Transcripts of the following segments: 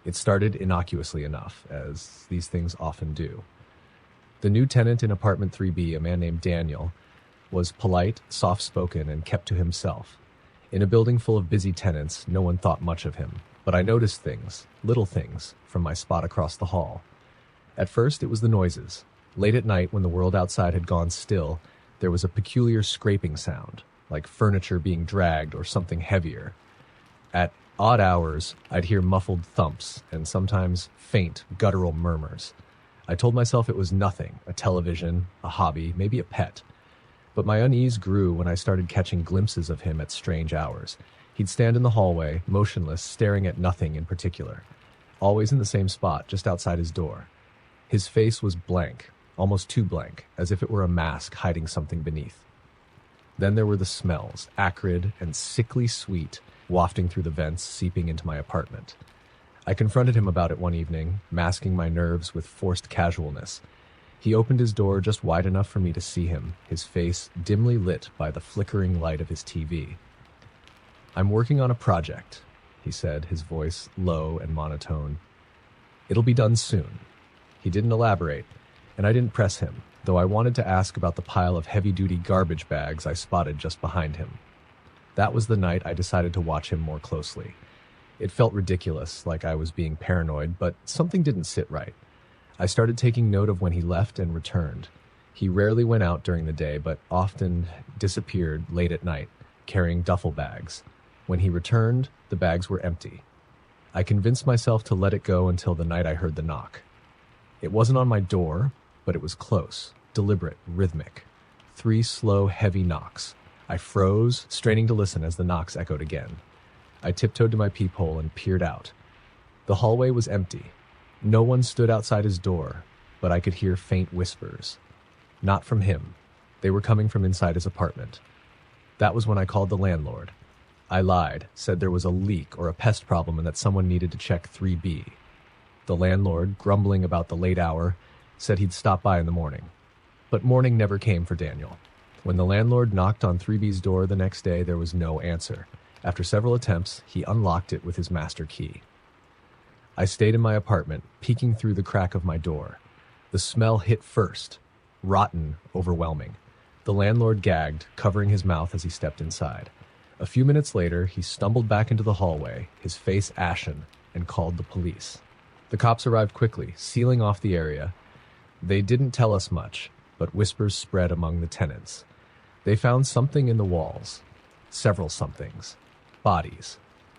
It started innocuously enough, as these things often do. The new tenant in apartment 3B, a man named Daniel, was polite, soft-spoken, and kept to himself. In a building full of busy tenants, no one thought much of him, but I noticed things, little things, from my spot across the hall. At first, it was the noises. Late at night, when the world outside had gone still, there was a peculiar scraping sound, like furniture being dragged or something heavier. At odd hours, I'd hear muffled thumps and sometimes faint, guttural murmurs. I told myself it was nothing, a television, a hobby, maybe a pet. But my unease grew when I started catching glimpses of him at strange hours. He'd stand in the hallway, motionless, staring at nothing in particular. Always in the same spot, just outside his door. His face was blank, almost too blank, as if it were a mask hiding something beneath. Then there were the smells, acrid and sickly sweet, wafting through the vents, seeping into my apartment. I confronted him about it one evening, masking my nerves with forced casualness. He opened his door just wide enough for me to see him, his face dimly lit by the flickering light of his TV. "I'm working on a project," he said, his voice low and monotone. "It'll be done soon." He didn't elaborate, and I didn't press him, though I wanted to ask about the pile of heavy-duty garbage bags I spotted just behind him. That was the night I decided to watch him more closely. It felt ridiculous, like I was being paranoid, but something didn't sit right. I started taking note of when he left and returned. He rarely went out during the day, but often disappeared late at night, carrying duffel bags. When he returned, the bags were empty. I convinced myself to let it go until the night I heard the knock. It wasn't on my door, but it was close, deliberate, rhythmic. 3 slow, heavy knocks. I froze, straining to listen as the knocks echoed again. I tiptoed to my peephole and peered out. The hallway was empty. No one stood outside his door, but I could hear faint whispers. Not from him. They were coming from inside his apartment. That was when I called the landlord. I lied, said there was a leak or a pest problem and that someone needed to check 3B. The landlord, grumbling about the late hour, said he'd stop by in the morning. But morning never came for Daniel. When the landlord knocked on 3B's door the next day, there was no answer. After several attempts, he unlocked it with his master key. I stayed in my apartment, peeking through the crack of my door. The smell hit first. Rotten, overwhelming. The landlord gagged, covering his mouth as he stepped inside. A few minutes later, he stumbled back into the hallway, his face ashen, and called the police. The cops arrived quickly, sealing off the area. They didn't tell us much, but whispers spread among the tenants. They found something in the walls. Several somethings. Bodies.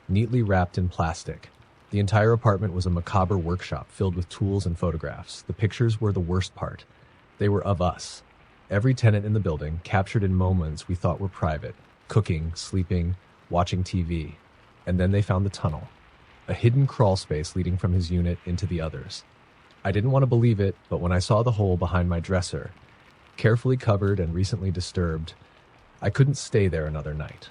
Neatly wrapped in plastic. The entire apartment was a macabre workshop filled with tools and photographs. The pictures were the worst part. They were of us. Every tenant in the building, captured in moments we thought were private. Cooking, sleeping, watching TV. And then they found the tunnel. A hidden crawl space leading from his unit into the others. I didn't want to believe it, but when I saw the hole behind my dresser, carefully covered and recently disturbed, I couldn't stay there another night.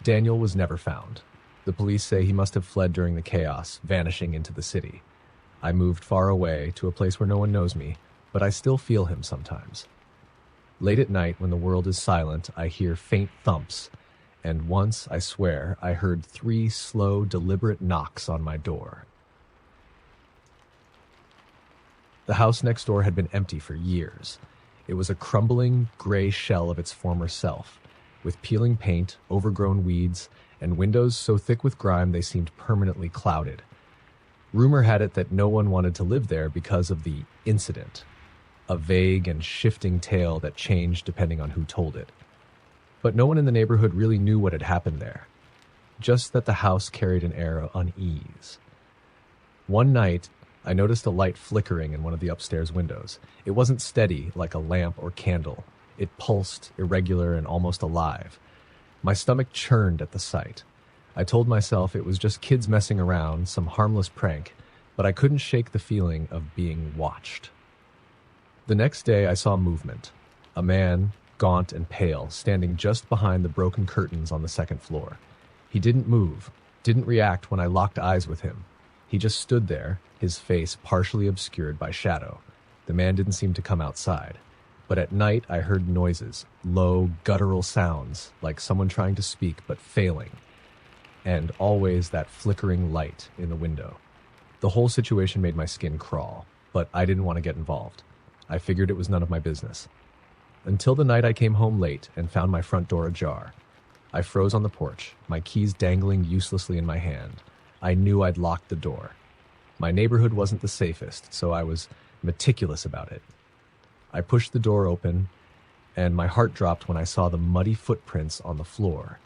Daniel was never found. The police say he must have fled during the chaos, vanishing into the city. I moved far away to a place where no one knows me, but I still feel him sometimes. Late at night, when the world is silent, I hear faint thumps, and once, I swear, I heard 3 slow, deliberate knocks on my door. The house next door had been empty for years. It was a crumbling, gray shell of its former self, with peeling paint, overgrown weeds, and windows so thick with grime they seemed permanently clouded. Rumor had it that no one wanted to live there because of the incident, a vague and shifting tale that changed depending on who told it. But no one in the neighborhood really knew what had happened there, just that the house carried an air of unease. One night, I noticed a light flickering in one of the upstairs windows. It wasn't steady like a lamp or candle. It pulsed, irregular and almost alive. My stomach churned at the sight. I told myself it was just kids messing around, some harmless prank, but I couldn't shake the feeling of being watched. The next day I saw movement. A man, gaunt and pale, standing just behind the broken curtains on the second floor. He didn't move, didn't react when I locked eyes with him. He just stood there, his face partially obscured by shadow. The man didn't seem to come outside. But at night I heard noises, low, guttural sounds, like someone trying to speak but failing. And always that flickering light in the window. The whole situation made my skin crawl, but I didn't want to get involved. I figured it was none of my business. Until the night I came home late and found my front door ajar. I froze on the porch, my keys dangling uselessly in my hand. I knew I'd locked the door. My neighborhood wasn't the safest, so I was meticulous about it. I pushed the door open, and my heart dropped when I saw the muddy footprints on the floor.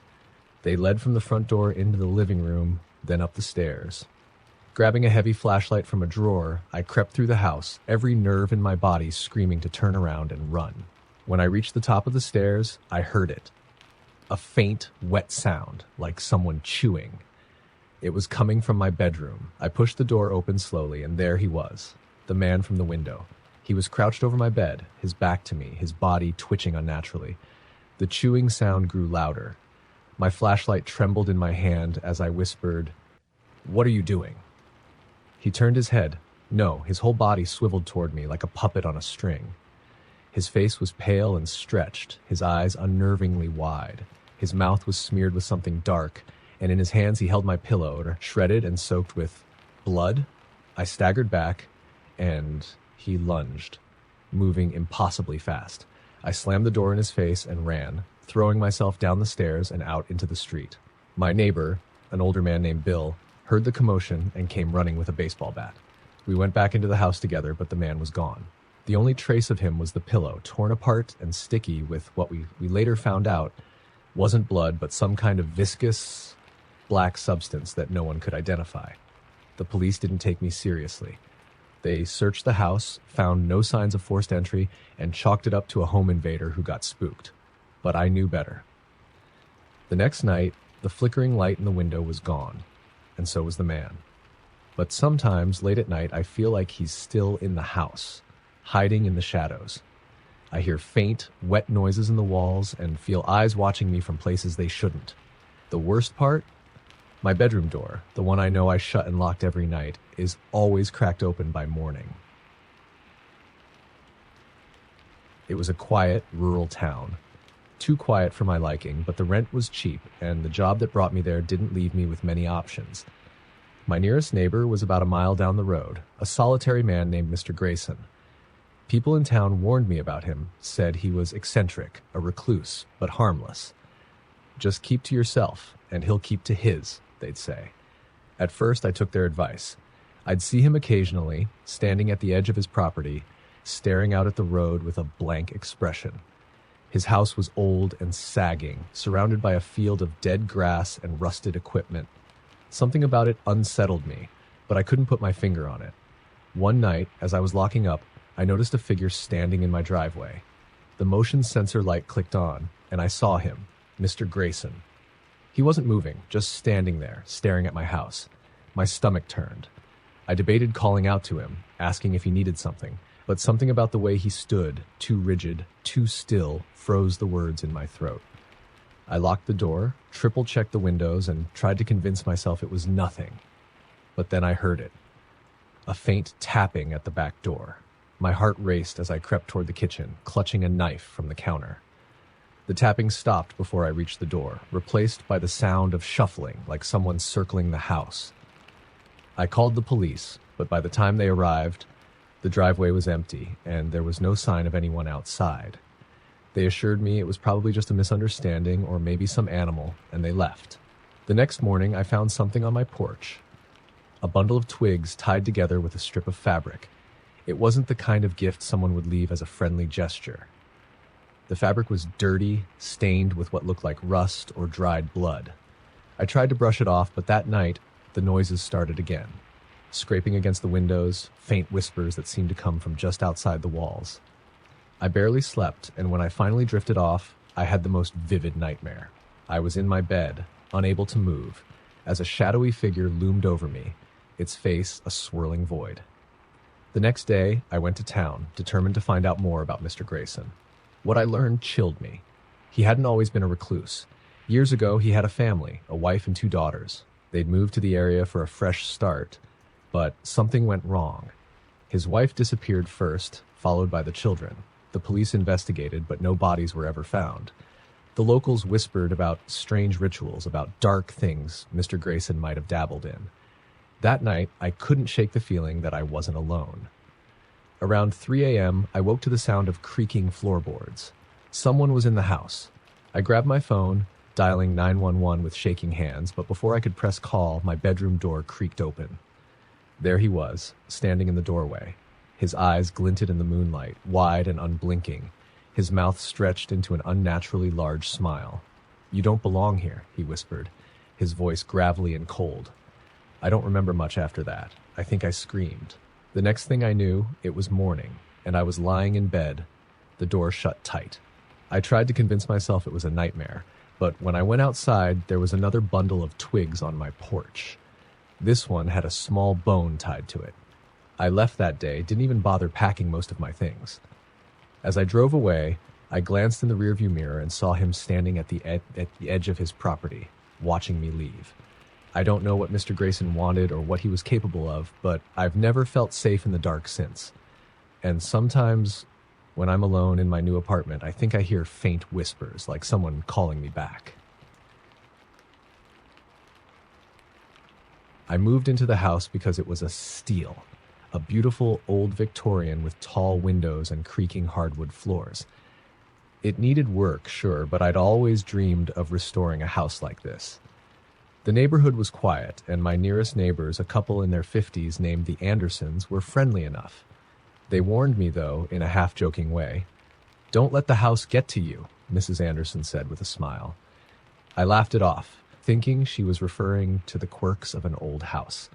They led from the front door into the living room, then up the stairs. Grabbing a heavy flashlight from a drawer, I crept through the house, every nerve in my body screaming to turn around and run. When I reached the top of the stairs, I heard it. A faint, wet sound, like someone chewing. It was coming from my bedroom. I pushed the door open slowly, and there he was, the man from the window. He was crouched over my bed, his back to me, his body twitching unnaturally. The chewing sound grew louder. My flashlight trembled in my hand as I whispered, "What are you doing?" He turned his head. No, his whole body swiveled toward me like a puppet on a string. His face was pale and stretched, his eyes unnervingly wide. His mouth was smeared with something dark, and in his hands he held my pillow, shredded and soaked with blood. I staggered back, and he lunged, moving impossibly fast. I slammed the door in his face and ran, throwing myself down the stairs and out into the street. My neighbor, an older man named Bill, heard the commotion and came running with a baseball bat. We went back into the house together, but the man was gone. The only trace of him was the pillow, torn apart and sticky with what we later found out wasn't blood, but some kind of viscous, black substance that no one could identify. The police didn't take me seriously. They searched the house, found no signs of forced entry, and chalked it up to a home invader who got spooked. But I knew better. The next night, the flickering light in the window was gone, and so was the man. But sometimes, late at night, I feel like he's still in the house, hiding in the shadows. I hear faint, wet noises in the walls and feel eyes watching me from places they shouldn't. The worst part? My bedroom door, the one I know I shut and locked every night, is always cracked open by morning. It was a quiet, rural town. Too quiet for my liking, but the rent was cheap, and the job that brought me there didn't leave me with many options. My nearest neighbor was about a mile down the road, a solitary man named Mr. Grayson. People in town warned me about him, said he was eccentric, a recluse, but harmless. Just keep to yourself, and he'll keep to his, they'd say. At first, I took their advice. I'd see him occasionally, standing at the edge of his property, staring out at the road with a blank expression. His house was old and sagging, surrounded by a field of dead grass and rusted equipment. Something about it unsettled me, but I couldn't put my finger on it. One night, as I was locking up, I noticed a figure standing in my driveway. The motion sensor light clicked on, and I saw him, Mr. Grayson. He wasn't moving, just standing there, staring at my house. My stomach turned. I debated calling out to him, asking if he needed something, but something about the way he stood, too rigid, too still, froze the words in my throat. I locked the door, triple-checked the windows, and tried to convince myself it was nothing. But then I heard it. A faint tapping at the back door. My heart raced as I crept toward the kitchen, clutching a knife from the counter. The tapping stopped before I reached the door, replaced by the sound of shuffling, like someone circling the house. I called the police, but by the time they arrived, the driveway was empty, and there was no sign of anyone outside. They assured me it was probably just a misunderstanding or maybe some animal, and they left. The next morning, I found something on my porch. A bundle of twigs tied together with a strip of fabric. It wasn't the kind of gift someone would leave as a friendly gesture. The fabric was dirty, stained with what looked like rust or dried blood. I tried to brush it off, but that night, the noises started again. Scraping against the windows, faint whispers that seemed to come from just outside the walls. I barely slept, and when I finally drifted off, I had the most vivid nightmare. I was in my bed, unable to move, as a shadowy figure loomed over me, its face a swirling void. The next day, I went to town, determined to find out more about Mr. Grayson. What I learned chilled me. He hadn't always been a recluse. Years ago, he had a family, a wife and 2 daughters. They'd moved to the area for a fresh start, but something went wrong. His wife disappeared first, followed by the children. The police investigated, but no bodies were ever found. The locals whispered about strange rituals, about dark things Mr. Grayson might have dabbled in. That night, I couldn't shake the feeling that I wasn't alone. Around 3 a.m., I woke to the sound of creaking floorboards. Someone was in the house. I grabbed my phone, dialing 911 with shaking hands, but before I could press call, my bedroom door creaked open. There he was, standing in the doorway. His eyes glinted in the moonlight, wide and unblinking, his mouth stretched into an unnaturally large smile. "You don't belong here," he whispered, his voice gravelly and cold. I don't remember much after that. I think I screamed. The next thing I knew, it was morning, and I was lying in bed, the door shut tight. I tried to convince myself it was a nightmare, but when I went outside, there was another bundle of twigs on my porch. This one had a small bone tied to it. I left that day, didn't even bother packing most of my things. As I drove away, I glanced in the rearview mirror and saw him standing at the edge of his property, watching me leave. I don't know what Mr. Grayson wanted or what he was capable of, but I've never felt safe in the dark since. And sometimes, when I'm alone in my new apartment, I think I hear faint whispers, like someone calling me back. I moved into the house because it was a steal, a beautiful old Victorian with tall windows and creaking hardwood floors. It needed work, sure, but I'd always dreamed of restoring a house like this. The neighborhood was quiet, and my nearest neighbors, a couple in their 50s named the Andersons, were friendly enough. They warned me, though, in a half-joking way. "Don't let the house get to you," Mrs. Anderson said with a smile. I laughed it off, thinking she was referring to the quirks of an old house.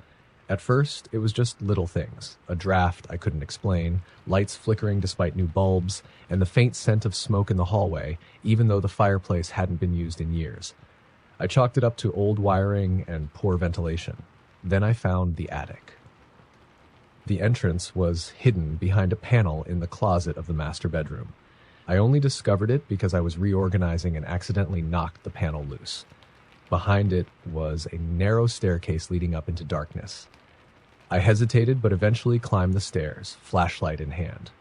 At first, it was just little things, a draft I couldn't explain, lights flickering despite new bulbs, and the faint scent of smoke in the hallway, even though the fireplace hadn't been used in years. I chalked it up to old wiring and poor ventilation. Then I found the attic. The entrance was hidden behind a panel in the closet of the master bedroom. I only discovered it because I was reorganizing and accidentally knocked the panel loose. Behind it was a narrow staircase leading up into darkness. I hesitated but eventually climbed the stairs, flashlight in hand.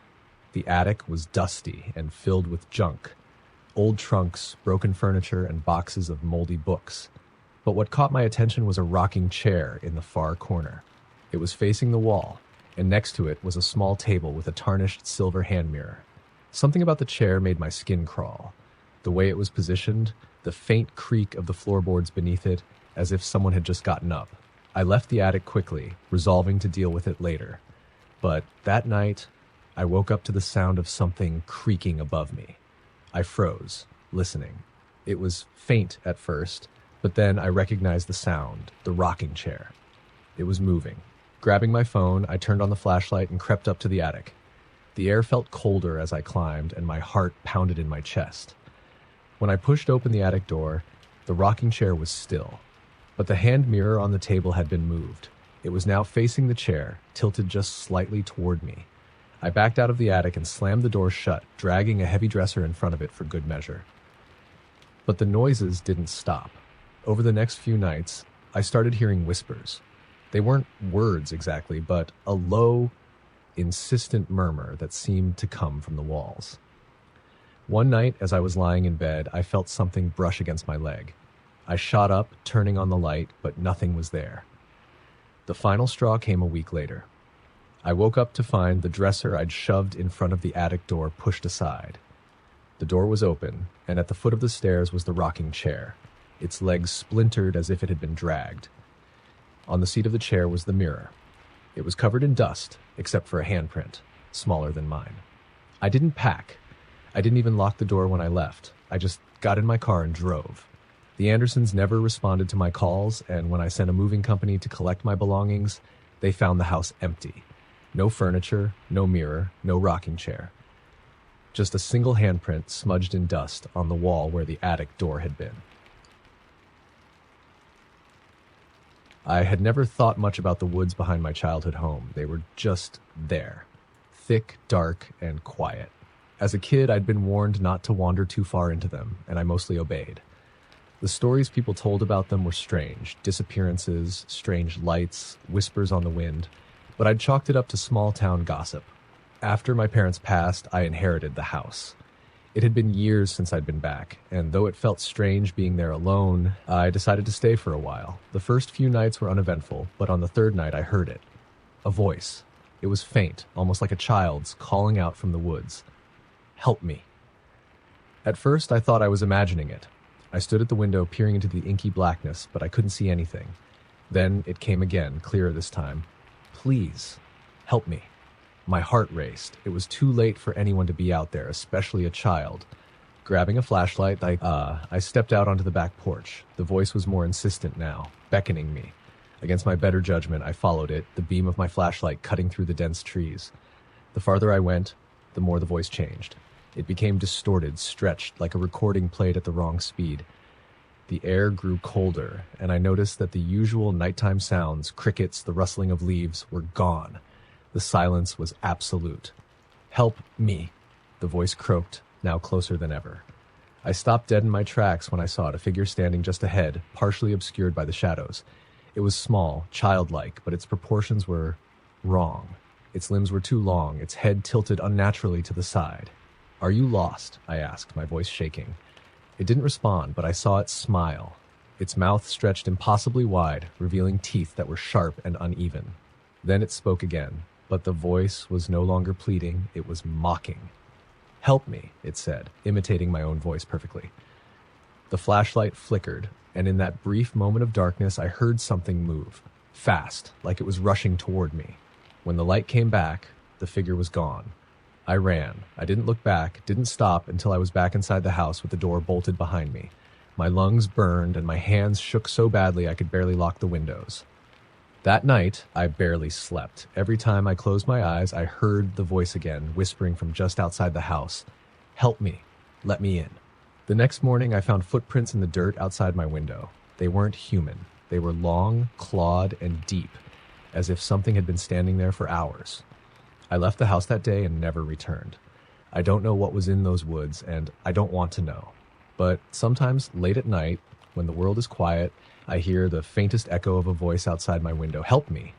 The attic was dusty and filled with junk. Old trunks, broken furniture, and boxes of moldy books. But what caught my attention was a rocking chair in the far corner. It was facing the wall, and next to it was a small table with a tarnished silver hand mirror. Something about the chair made my skin crawl. The way it was positioned, the faint creak of the floorboards beneath it, as if someone had just gotten up. I left the attic quickly, resolving to deal with it later. But that night, I woke up to the sound of something creaking above me. I froze, listening. It was faint at first, but then I recognized the sound, the rocking chair. It was moving. Grabbing my phone, I turned on the flashlight and crept up to the attic. The air felt colder as I climbed, and my heart pounded in my chest. When I pushed open the attic door, the rocking chair was still, but the hand mirror on the table had been moved. It was now facing the chair, tilted just slightly toward me. I backed out of the attic and slammed the door shut, dragging a heavy dresser in front of it for good measure. But the noises didn't stop. Over the next few nights, I started hearing whispers. They weren't words exactly, but a low, insistent murmur that seemed to come from the walls. One night, as I was lying in bed, I felt something brush against my leg. I shot up, turning on the light, but nothing was there. The final straw came a week later. I woke up to find the dresser I'd shoved in front of the attic door pushed aside. The door was open, and at the foot of the stairs was the rocking chair, its legs splintered as if it had been dragged. On the seat of the chair was the mirror. It was covered in dust, except for a handprint, smaller than mine. I didn't pack. I didn't even lock the door when I left. I just got in my car and drove. The Andersons never responded to my calls, and when I sent a moving company to collect my belongings, they found the house empty. No furniture, no mirror, no rocking chair. Just a single handprint smudged in dust on the wall where the attic door had been. I had never thought much about the woods behind my childhood home. They were just there. Thick, dark, and quiet. As a kid, I'd been warned not to wander too far into them, and I mostly obeyed. The stories people told about them were strange. Disappearances, strange lights, whispers on the wind. But I'd chalked it up to small-town gossip. After my parents passed, I inherited the house. It had been years since I'd been back, and though it felt strange being there alone, I decided to stay for a while. The first few nights were uneventful, but on the third night I heard it. A voice. It was faint, almost like a child's, calling out from the woods. Help me. At first I thought I was imagining it. I stood at the window peering into the inky blackness, but I couldn't see anything. Then it came again, clearer this time. Please, help me. My heart raced. It was too late for anyone to be out there, especially a child. Grabbing a flashlight, I stepped out onto the back porch. The voice was more insistent now, beckoning me. Against my better judgment, I followed it, the beam of my flashlight cutting through the dense trees. The farther I went, the more the voice changed. It became distorted, stretched, like a recording played at the wrong speed. The air grew colder, and I noticed that the usual nighttime sounds, crickets, the rustling of leaves, were gone. The silence was absolute. Help me, the voice croaked, now closer than ever. I stopped dead in my tracks when I saw it, a figure standing just ahead, partially obscured by the shadows. It was small, childlike, but its proportions were wrong. Its limbs were too long, its head tilted unnaturally to the side. Are you lost? I asked, my voice shaking. It didn't respond, but I saw it smile. Its mouth stretched impossibly wide, revealing teeth that were sharp and uneven. Then it spoke again, but the voice was no longer pleading, it was mocking. Help me, it said, imitating my own voice perfectly. The flashlight flickered, and in that brief moment of darkness, I heard something move, fast, like it was rushing toward me. When the light came back, the figure was gone. I ran. I didn't look back, didn't stop until I was back inside the house with the door bolted behind me. My lungs burned, and my hands shook so badly I could barely lock the windows. That night, I barely slept. Every time I closed my eyes, I heard the voice again, whispering from just outside the house. Help me. Let me in. The next morning, I found footprints in the dirt outside my window. They weren't human. They were long, clawed, and deep, as if something had been standing there for hours. I left the house that day and never returned. I don't know what was in those woods, and I don't want to know. But sometimes, late at night, when the world is quiet, I hear the faintest echo of a voice outside my window. Help me.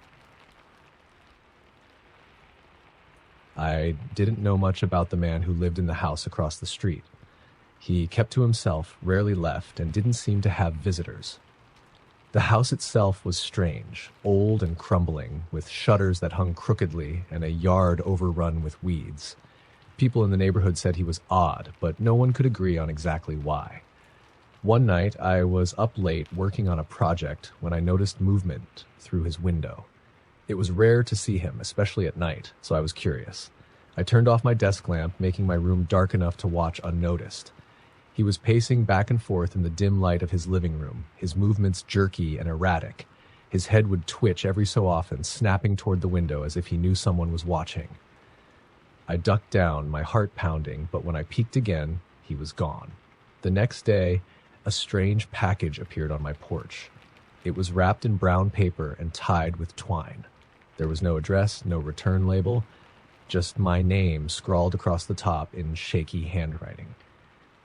I didn't know much about the man who lived in the house across the street. He kept to himself, rarely left, and didn't seem to have visitors. The house itself was strange, old and crumbling, with shutters that hung crookedly and a yard overrun with weeds. People in the neighborhood said he was odd, but no one could agree on exactly why. One night, I was up late working on a project when I noticed movement through his window. It was rare to see him, especially at night, so I was curious. I turned off my desk lamp, making my room dark enough to watch unnoticed. He was pacing back and forth in the dim light of his living room, his movements jerky and erratic. His head would twitch every so often, snapping toward the window as if he knew someone was watching. I ducked down, my heart pounding, but when I peeked again, he was gone. The next day, a strange package appeared on my porch. It was wrapped in brown paper and tied with twine. There was no address, no return label, just my name scrawled across the top in shaky handwriting.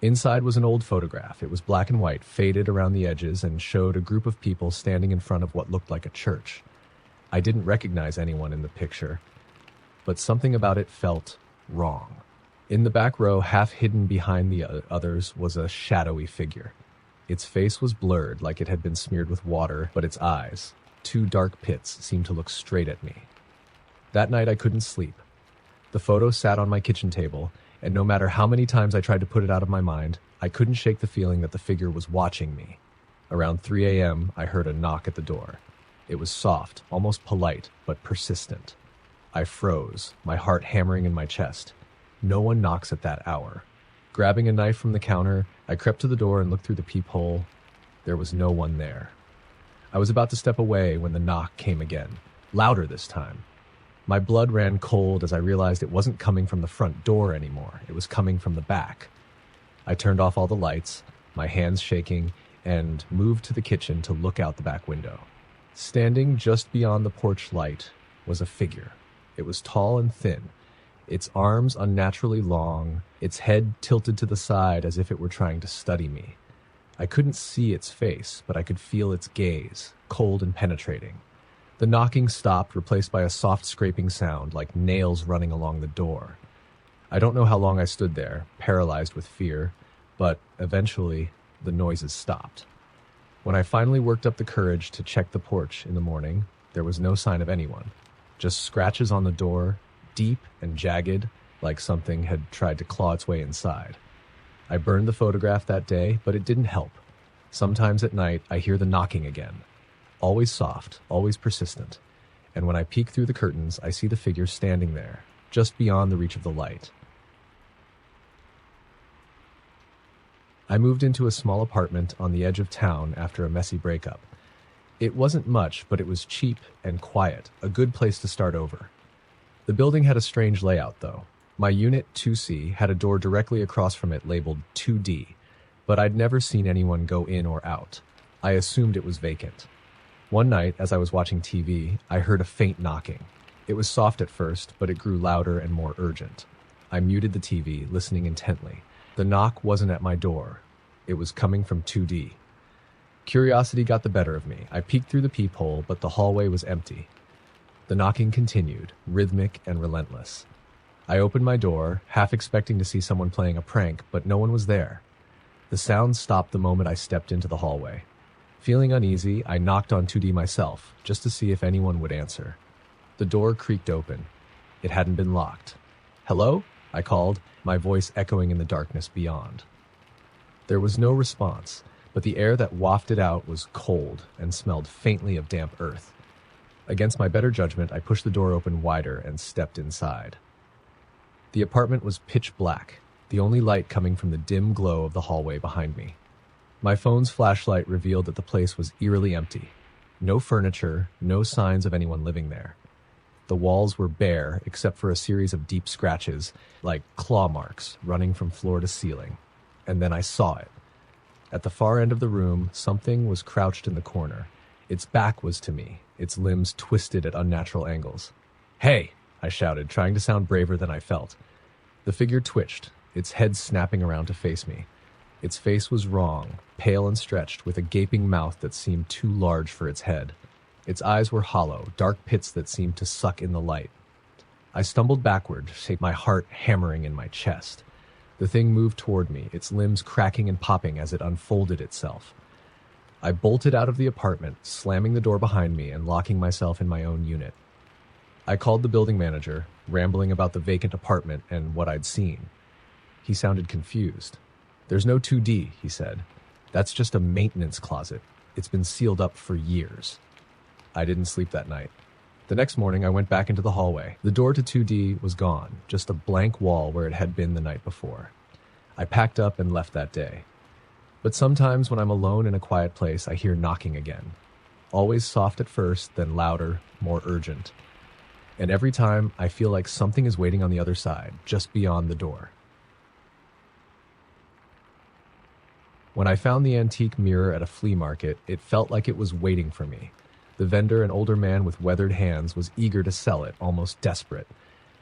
Inside was an old photograph. It was black and white, faded around the edges, and showed a group of people standing in front of what looked like a church. I didn't recognize anyone in the picture, but something about it felt wrong. In the back row, half hidden behind the others, was a shadowy figure. Its face was blurred, like it had been smeared with water, but its eyes, two dark pits, seemed to look straight at me. That night I couldn't sleep. The photo sat on my kitchen table, and no matter how many times I tried to put it out of my mind, I couldn't shake the feeling that the figure was watching me. Around 3 a.m., I heard a knock at the door. It was soft, almost polite, but persistent. I froze, my heart hammering in my chest. No one knocks at that hour. Grabbing a knife from the counter, I crept to the door and looked through the peephole. There was no one there. I was about to step away when the knock came again, louder this time. My blood ran cold as I realized it wasn't coming from the front door anymore. It was coming from the back. I turned off all the lights, my hands shaking, and moved to the kitchen to look out the back window. Standing just beyond the porch light was a figure. It was tall and thin, its arms unnaturally long, its head tilted to the side as if it were trying to study me. I couldn't see its face, but I could feel its gaze, cold and penetrating. The knocking stopped, replaced by a soft scraping sound, like nails running along the door. I don't know how long I stood there, paralyzed with fear, but eventually the noises stopped. When I finally worked up the courage to check the porch in the morning, there was no sign of anyone. Just scratches on the door, deep and jagged, like something had tried to claw its way inside. I burned the photograph that day, but it didn't help. Sometimes at night, I hear the knocking again. Always soft, always persistent. And when I peek through the curtains, I see the figure standing there, just beyond the reach of the light. I moved into a small apartment on the edge of town after a messy breakup. It wasn't much, but it was cheap and quiet, a good place to start over. The building had a strange layout, though. My unit 2C had a door directly across from it labeled 2D, but I'd never seen anyone go in or out. I assumed it was vacant. One night, as I was watching TV, I heard a faint knocking. It was soft at first, but it grew louder and more urgent. I muted the TV, listening intently. The knock wasn't at my door. It was coming from 2D. Curiosity got the better of me. I peeked through the peephole, but the hallway was empty. The knocking continued, rhythmic and relentless. I opened my door, half expecting to see someone playing a prank, but no one was there. The sound stopped the moment I stepped into the hallway. Feeling uneasy, I knocked on 2D myself, just to see if anyone would answer. The door creaked open. It hadn't been locked. "Hello?" I called, my voice echoing in the darkness beyond. There was no response, but the air that wafted out was cold and smelled faintly of damp earth. Against my better judgment, I pushed the door open wider and stepped inside. The apartment was pitch black, the only light coming from the dim glow of the hallway behind me. My phone's flashlight revealed that the place was eerily empty. No furniture, no signs of anyone living there. The walls were bare, except for a series of deep scratches, like claw marks, running from floor to ceiling. And then I saw it. At the far end of the room, something was crouched in the corner. Its back was to me, its limbs twisted at unnatural angles. "Hey!" I shouted, trying to sound braver than I felt. The figure twitched, its head snapping around to face me. Its face was wrong, pale and stretched, with a gaping mouth that seemed too large for its head. Its eyes were hollow, dark pits that seemed to suck in the light. I stumbled backward, my heart hammering in my chest. The thing moved toward me, its limbs cracking and popping as it unfolded itself. I bolted out of the apartment, slamming the door behind me and locking myself in my own unit. I called the building manager, rambling about the vacant apartment and what I'd seen. He sounded confused. "There's no 2D, he said. "That's just a maintenance closet. It's been sealed up for years." I didn't sleep that night. The next morning, I went back into the hallway. The door to 2D was gone, just a blank wall where it had been the night before. I packed up and left that day. But sometimes when I'm alone in a quiet place, I hear knocking again. Always soft at first, then louder, more urgent. And every time, I feel like something is waiting on the other side, just beyond the door. When I found the antique mirror at a flea market, it felt like it was waiting for me. The vendor, an older man with weathered hands, was eager to sell it, almost desperate.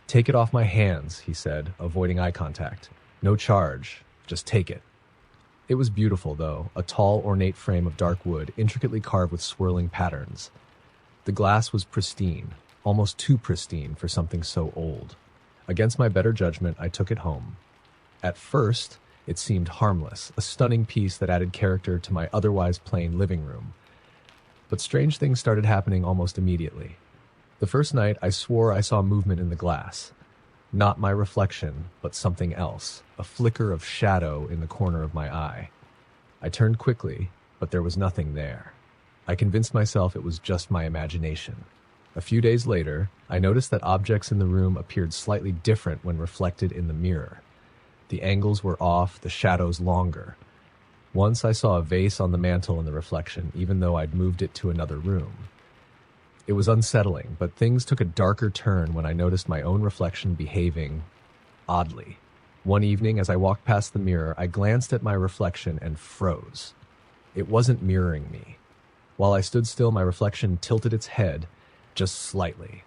"Take it off my hands," he said, avoiding eye contact. "No charge. Just take it." It was beautiful, though, a tall, ornate frame of dark wood, intricately carved with swirling patterns. The glass was pristine, almost too pristine for something so old. Against my better judgment, I took it home. At first, it seemed harmless, a stunning piece that added character to my otherwise plain living room. But strange things started happening almost immediately. The first night, I swore I saw movement in the glass. Not my reflection, but something else, a flicker of shadow in the corner of my eye. I turned quickly, but there was nothing there. I convinced myself it was just my imagination. A few days later, I noticed that objects in the room appeared slightly different when reflected in the mirror. The angles were off, the shadows longer. Once I saw a vase on the mantel in the reflection, even though I'd moved it to another room. It was unsettling, but things took a darker turn when I noticed my own reflection behaving oddly. One evening, as I walked past the mirror, I glanced at my reflection and froze. It wasn't mirroring me. While I stood still, my reflection tilted its head just slightly.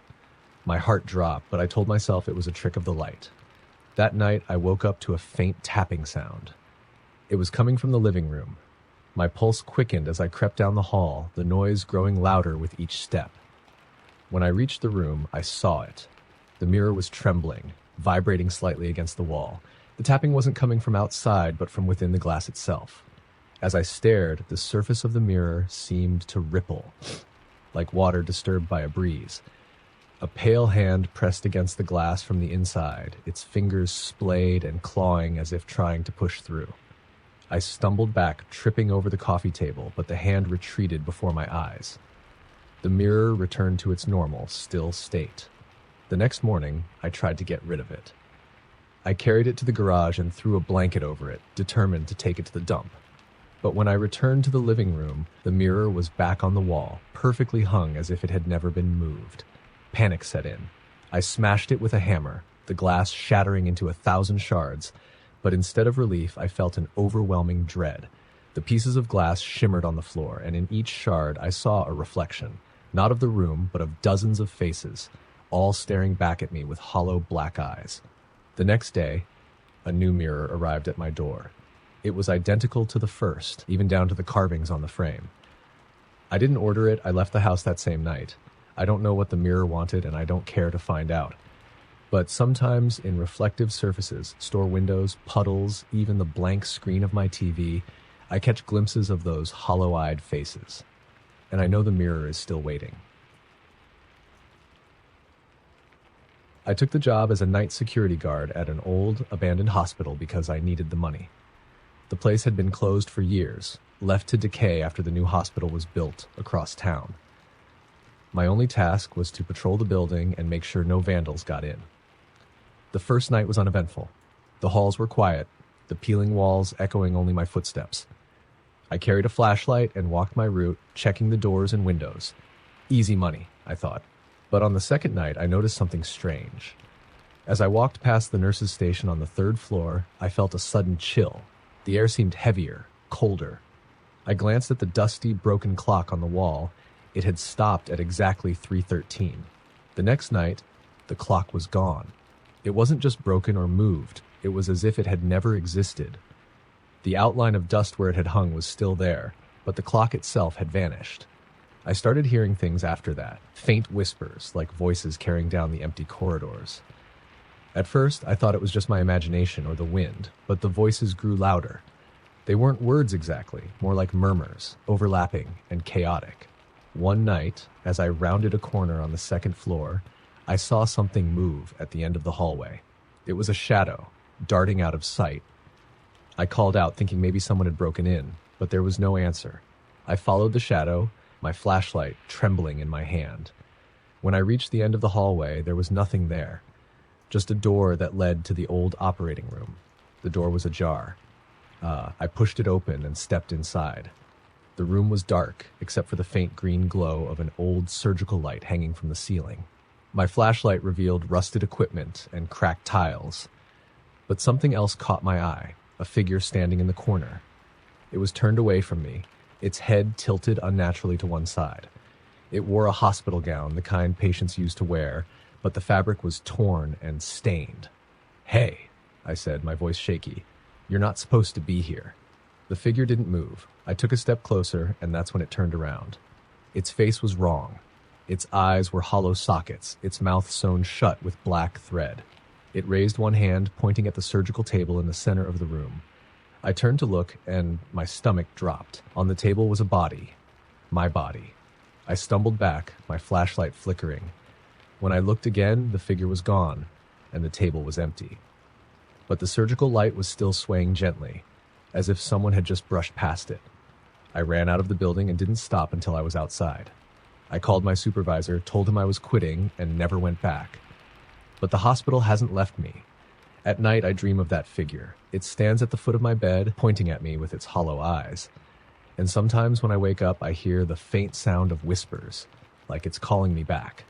My heart dropped, but I told myself it was a trick of the light. That night, I woke up to a faint tapping sound. It was coming from the living room. My pulse quickened as I crept down the hall, the noise growing louder with each step. When I reached the room, I saw it. The mirror was trembling, vibrating slightly against the wall. The tapping wasn't coming from outside, but from within the glass itself. As I stared, the surface of the mirror seemed to ripple, like water disturbed by a breeze. A pale hand pressed against the glass from the inside, its fingers splayed and clawing as if trying to push through. I stumbled back, tripping over the coffee table, but the hand retreated before my eyes. The mirror returned to its normal, still state. The next morning, I tried to get rid of it. I carried it to the garage and threw a blanket over it, determined to take it to the dump. But when I returned to the living room, the mirror was back on the wall, perfectly hung as if it had never been moved. Panic set in. I smashed it with a hammer, the glass shattering into 1,000 shards, but instead of relief, I felt an overwhelming dread. The pieces of glass shimmered on the floor, and in each shard I saw a reflection, not of the room, but of dozens of faces, all staring back at me with hollow black eyes. The next day, a new mirror arrived at my door. It was identical to the first, even down to the carvings on the frame. I didn't order it. I left the house that same night. I don't know what the mirror wanted, and I don't care to find out. But sometimes in reflective surfaces, store windows, puddles, even the blank screen of my TV, I catch glimpses of those hollow-eyed faces. And I know the mirror is still waiting. I took the job as a night security guard at an old, abandoned hospital because I needed the money. The place had been closed for years, left to decay after the new hospital was built across town. My only task was to patrol the building and make sure no vandals got in. The first night was uneventful. The halls were quiet, the peeling walls echoing only my footsteps. I carried a flashlight and walked my route, checking the doors and windows. Easy money, I thought. But on the second night, I noticed something strange. As I walked past the nurse's station on the 3rd floor, I felt a sudden chill. The air seemed heavier, colder. I glanced at the dusty, broken clock on the wall. It had stopped at exactly 3:13. The next night, the clock was gone. It wasn't just broken or moved. It was as if it had never existed. The outline of dust where it had hung was still there, but the clock itself had vanished. I started hearing things after that, faint whispers, like voices carrying down the empty corridors. At first, I thought it was just my imagination or the wind, but the voices grew louder. They weren't words exactly, more like murmurs, overlapping and chaotic. One night, as I rounded a corner on the 2nd floor, I saw something move at the end of the hallway. It was a shadow, darting out of sight. I called out, thinking maybe someone had broken in, but there was no answer. I followed the shadow, my flashlight trembling in my hand. When I reached the end of the hallway, there was nothing there, just a door that led to the old operating room. The door was ajar. I pushed it open and stepped inside. The room was dark, except for the faint green glow of an old surgical light hanging from the ceiling. My flashlight revealed rusted equipment and cracked tiles. But something else caught my eye, a figure standing in the corner. It was turned away from me, its head tilted unnaturally to one side. It wore a hospital gown, the kind patients used to wear, but the fabric was torn and stained. "Hey," I said, my voice shaky. "You're not supposed to be here." The figure didn't move. I took a step closer, and that's when it turned around. Its face was wrong. Its eyes were hollow sockets, its mouth sewn shut with black thread. It raised one hand, pointing at the surgical table in the center of the room. I turned to look, and my stomach dropped. On the table was a body. My body. I stumbled back, my flashlight flickering. When I looked again, the figure was gone, and the table was empty. But the surgical light was still swaying gently, as if someone had just brushed past it. I ran out of the building and didn't stop until I was outside. I called my supervisor, told him I was quitting, and never went back. But the hospital hasn't left me. At night, I dream of that figure. It stands at the foot of my bed, pointing at me with its hollow eyes. And sometimes when I wake up, I hear the faint sound of whispers, like it's calling me back.